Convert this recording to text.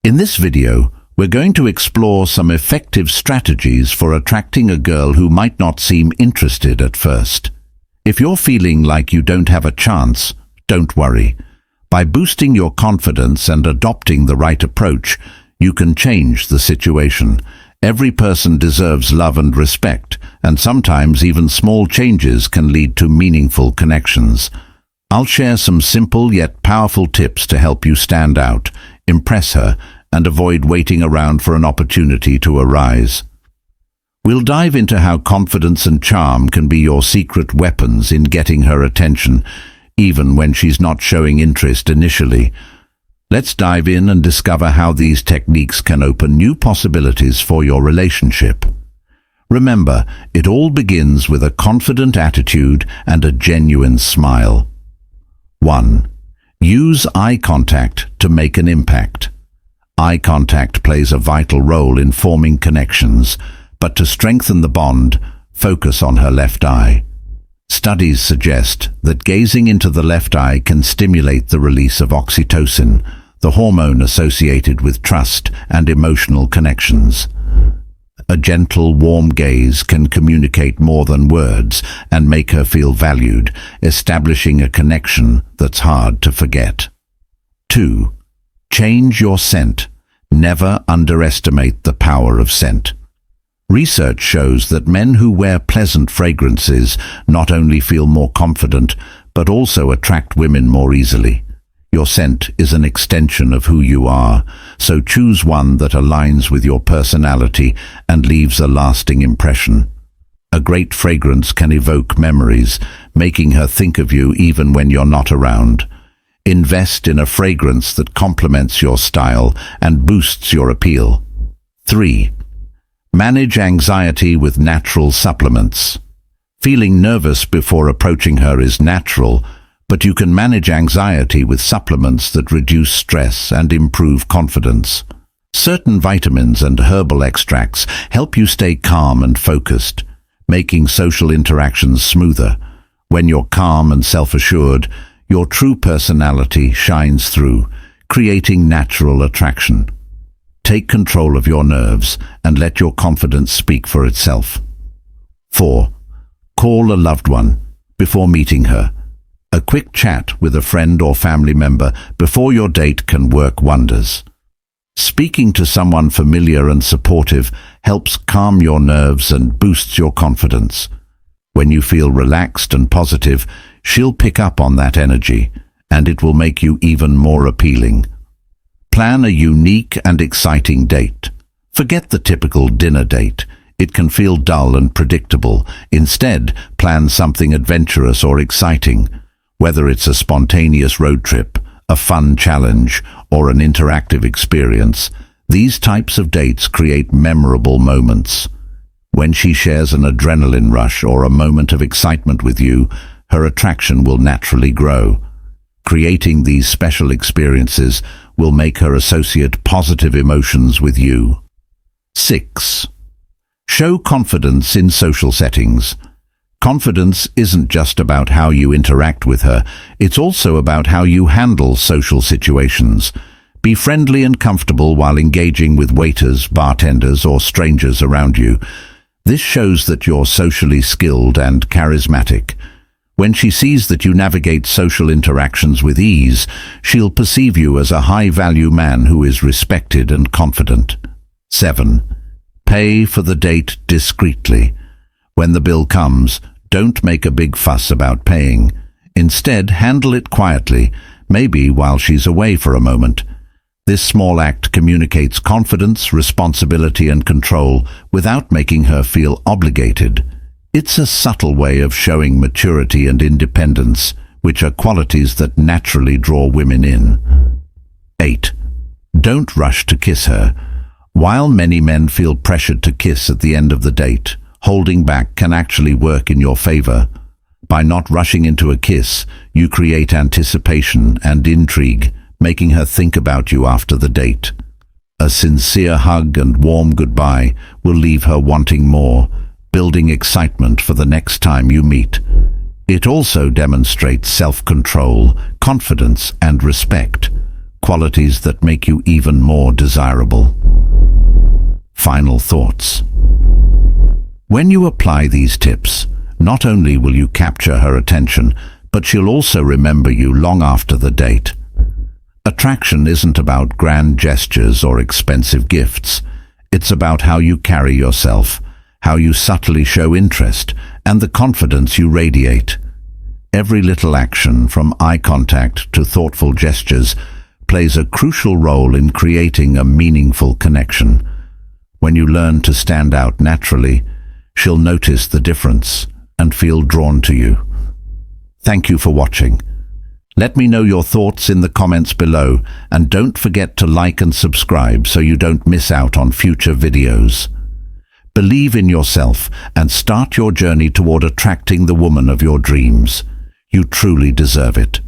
In this video, we're going to explore some effective strategies for attracting a girl who might not seem interested at first. If you're feeling like you don't have a chance, don't worry. By boosting your confidence and adopting the right approach, you can change the situation. Every person deserves love and respect, and sometimes even small changes can lead to meaningful connections. I'll share some simple yet powerful tips to help you stand out, impress her, and avoid waiting around for an opportunity to arise. We'll dive into how confidence and charm can be your secret weapons in getting her attention, even when she's not showing interest initially. Let's dive in and discover how these techniques can open new possibilities for your relationship. Remember, it all begins with a confident attitude and a genuine smile. 1. Use eye contact to make an impact. Eye contact plays a vital role in forming connections, but to strengthen the bond, focus on her left eye. Studies suggest that gazing into the left eye can stimulate the release of oxytocin, the hormone associated with trust and emotional connections. A gentle, warm gaze can communicate more than words and make her feel valued, establishing a connection that's hard to forget. 2. Change your scent. Never underestimate the power of scent. Research shows that men who wear pleasant fragrances not only feel more confident, but also attract women more easily. Your scent is an extension of who you are, so choose one that aligns with your personality and leaves a lasting impression. A great fragrance can evoke memories, making her think of you even when you're not around. Invest in a fragrance that complements your style and boosts your appeal. 3. Manage anxiety with natural supplements. Feeling nervous before approaching her is natural, but you can manage anxiety with supplements that reduce stress and improve confidence. Certain vitamins and herbal extracts help you stay calm and focused, making social interactions smoother. When you're calm and self-assured, your true personality shines through, creating natural attraction. Take control of your nerves and let your confidence speak for itself. 4. Call a loved one before meeting her. A quick chat with a friend or family member before your date can work wonders. Speaking to someone familiar and supportive helps calm your nerves and boosts your confidence. When you feel relaxed and positive, she'll pick up on that energy, and it will make you even more appealing. Plan a unique and exciting date. Forget the typical dinner date. It can feel dull and predictable. Instead, plan something adventurous or exciting. Whether it's a spontaneous road trip, a fun challenge, or an interactive experience, these types of dates create memorable moments. When she shares an adrenaline rush or a moment of excitement with you, her attraction will naturally grow. Creating these special experiences will make her associate positive emotions with you. 6. Show confidence in social settings. Confidence isn't just about how you interact with her, it's also about how you handle social situations. Be friendly and comfortable while engaging with waiters, bartenders, or strangers around you. This shows that you're socially skilled and charismatic. When she sees that you navigate social interactions with ease, she'll perceive you as a high-value man who is respected and confident. 7. Pay for the date discreetly. When the bill comes, don't make a big fuss about paying. Instead, handle it quietly, maybe while she's away for a moment. This small act communicates confidence, responsibility, and control without making her feel obligated. It's a subtle way of showing maturity and independence, which are qualities that naturally draw women in. 8. Don't rush to kiss her. While many men feel pressured to kiss at the end of the date, holding back can actually work in your favor. By not rushing into a kiss, you create anticipation and intrigue, making her think about you after the date. A sincere hug and warm goodbye will leave her wanting more, building excitement for the next time you meet. It also demonstrates self-control, confidence, and respect. qualities that make you even more desirable. Final thoughts. When you apply these tips, not only will you capture her attention, but she'll also remember you long after the date. Attraction isn't about grand gestures or expensive gifts. It's about how you carry yourself, how you subtly show interest, and the confidence you radiate. Every little action, from eye contact to thoughtful gestures, plays a crucial role in creating a meaningful connection. When you learn to stand out naturally, she'll notice the difference and feel drawn to you. Thank you for watching. Let me know your thoughts in the comments below, and don't forget to like and subscribe so you don't miss out on future videos. Believe in yourself and start your journey toward attracting the woman of your dreams. You truly deserve it.